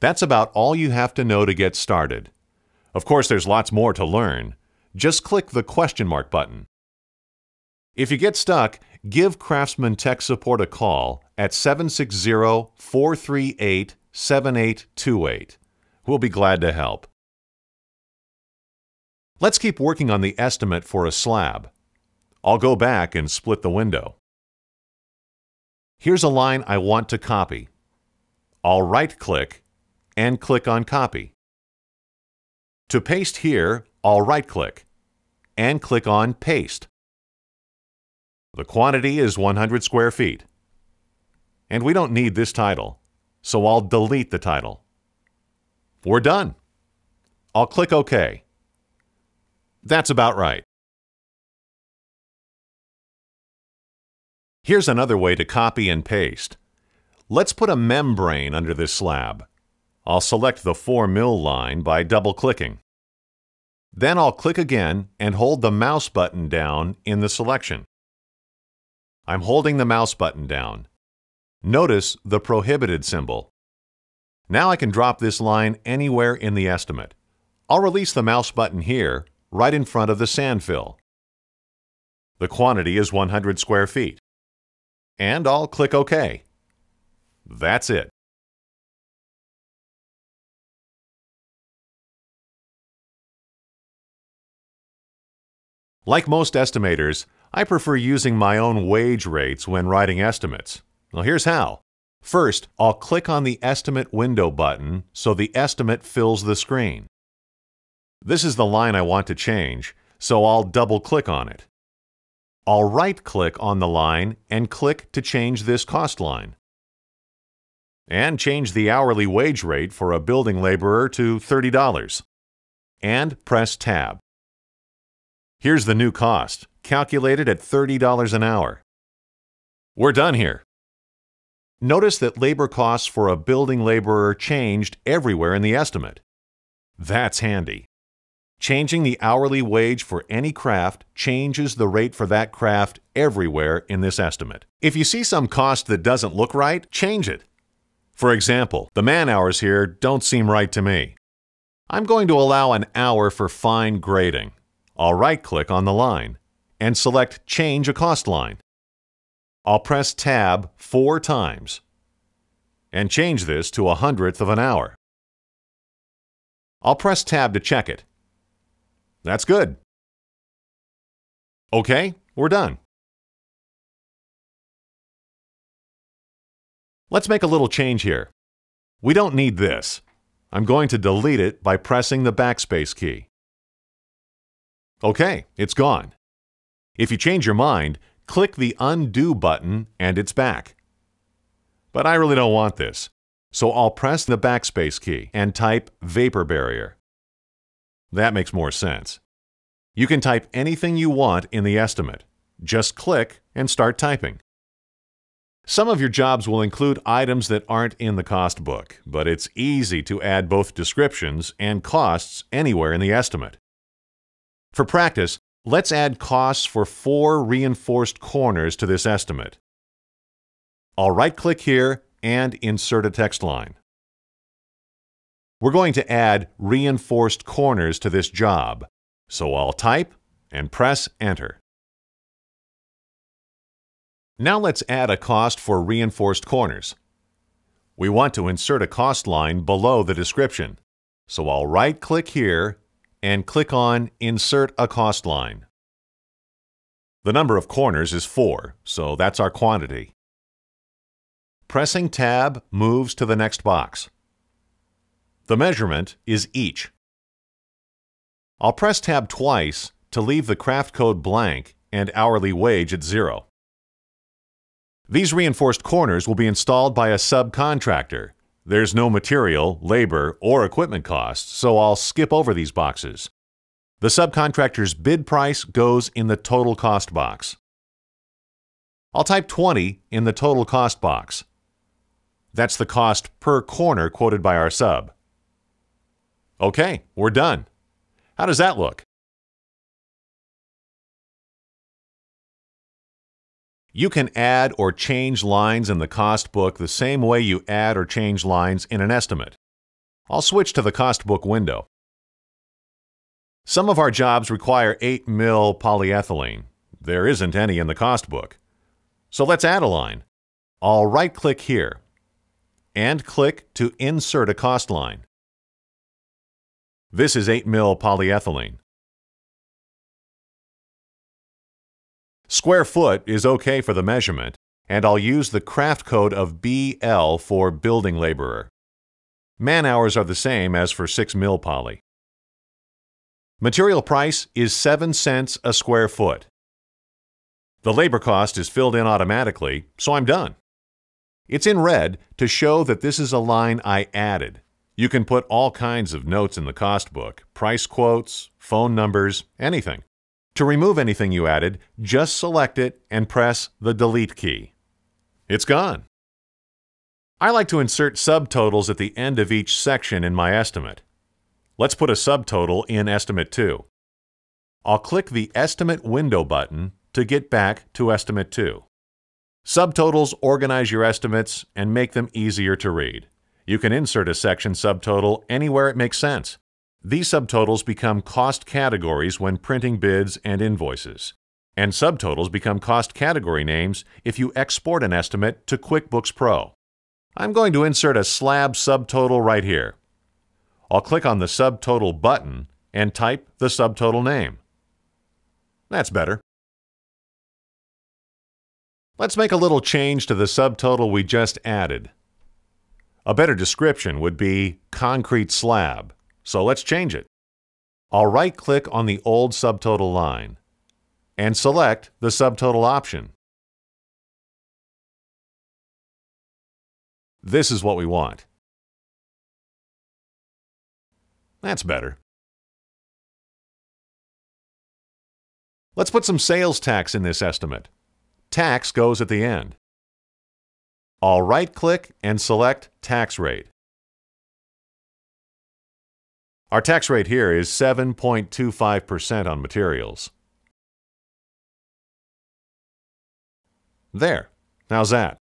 That's about all you have to know to get started. Of course, there's lots more to learn. Just click the question mark button. If you get stuck, give Craftsman Tech Support a call at 760-438-7828. We'll be glad to help. Let's keep working on the estimate for a slab. I'll go back and split the window. Here's a line I want to copy. I'll right-click and click on Copy. To paste here, I'll right-click and click on Paste. The quantity is 100 square feet. And we don't need this title, so I'll delete the title. We're done. I'll click OK. That's about right. Here's another way to copy and paste. Let's put a membrane under this slab. I'll select the 4 mil line by double-clicking. Then I'll click again and hold the mouse button down in the selection. I'm holding the mouse button down. Notice the prohibited symbol. Now I can drop this line anywhere in the estimate. I'll release the mouse button here, right in front of the sand fill. The quantity is 100 square feet. And I'll click OK. That's it. Like most estimators, I prefer using my own wage rates when writing estimates. Well, here's how. First, I'll click on the Estimate Window button so the estimate fills the screen. This is the line I want to change, so I'll double-click on it. I'll right-click on the line and click to change this cost line. And change the hourly wage rate for a building laborer to $30. And press Tab. Here's the new cost, calculated at $30 an hour. We're done here. Notice that labor costs for a building laborer changed everywhere in the estimate. That's handy. Changing the hourly wage for any craft changes the rate for that craft everywhere in this estimate. If you see some cost that doesn't look right, change it. For example, the man-hours here don't seem right to me. I'm going to allow an hour for fine grading. I'll right-click on the line and select Change a Cost Line. I'll press Tab 4 times and change this to 1/100th of an hour. I'll press Tab to check it. That's good. Okay, we're done. Let's make a little change here. We don't need this. I'm going to delete it by pressing the backspace key. Okay, it's gone. If you change your mind, click the Undo button and it's back. But I really don't want this, so I'll press the backspace key and type Vapor Barrier. That makes more sense. You can type anything you want in the estimate. Just click and start typing. Some of your jobs will include items that aren't in the cost book, but it's easy to add both descriptions and costs anywhere in the estimate. For practice, let's add costs for 4 reinforced corners to this estimate. I'll right-click here and insert a text line. We're going to add reinforced corners to this job, so I'll type and press Enter. Now let's add a cost for reinforced corners. We want to insert a cost line below the description, so I'll right-click here and click on Insert a Cost Line. The number of corners is 4, so that's our quantity. Pressing Tab moves to the next box. The measurement is each. I'll press Tab twice to leave the craft code blank and hourly wage at 0. These reinforced corners will be installed by a subcontractor. There's no material, labor, or equipment costs, so I'll skip over these boxes. The subcontractor's bid price goes in the total cost box. I'll type 20 in the total cost box. That's the cost per corner quoted by our sub. Okay, we're done. How does that look? You can add or change lines in the cost book the same way you add or change lines in an estimate. I'll switch to the Costbook window. Some of our jobs require 8 mil polyethylene. There isn't any in the Costbook. So let's add a line. I'll right-click here and click to insert a cost line. This is 8 mil polyethylene. Square foot is okay for the measurement, and I'll use the craft code of BL for building laborer. Man hours are the same as for 6 mil poly. Material price is 7 cents a square foot. The labor cost is filled in automatically, so I'm done. It's in red to show that this is a line I added. You can put all kinds of notes in the cost book, price quotes, phone numbers, anything. To remove anything you added, just select it and press the delete key. It's gone. I like to insert subtotals at the end of each section in my estimate. Let's put a subtotal in Estimate 2. I'll click the Estimate window button to get back to Estimate 2. Subtotals organize your estimates and make them easier to read. You can insert a section subtotal anywhere it makes sense. These subtotals become cost categories when printing bids and invoices. And subtotals become cost category names if you export an estimate to QuickBooks Pro. I'm going to insert a slab subtotal right here. I'll click on the Subtotal button and type the subtotal name. That's better. Let's make a little change to the subtotal we just added. A better description would be concrete slab, so let's change it. I'll right-click on the old subtotal line and select the subtotal option. This is what we want. That's better. Let's put some sales tax in this estimate. Tax goes at the end. I'll right-click and select Tax Rate. Our tax rate here is 7.25% on materials. There. How's that?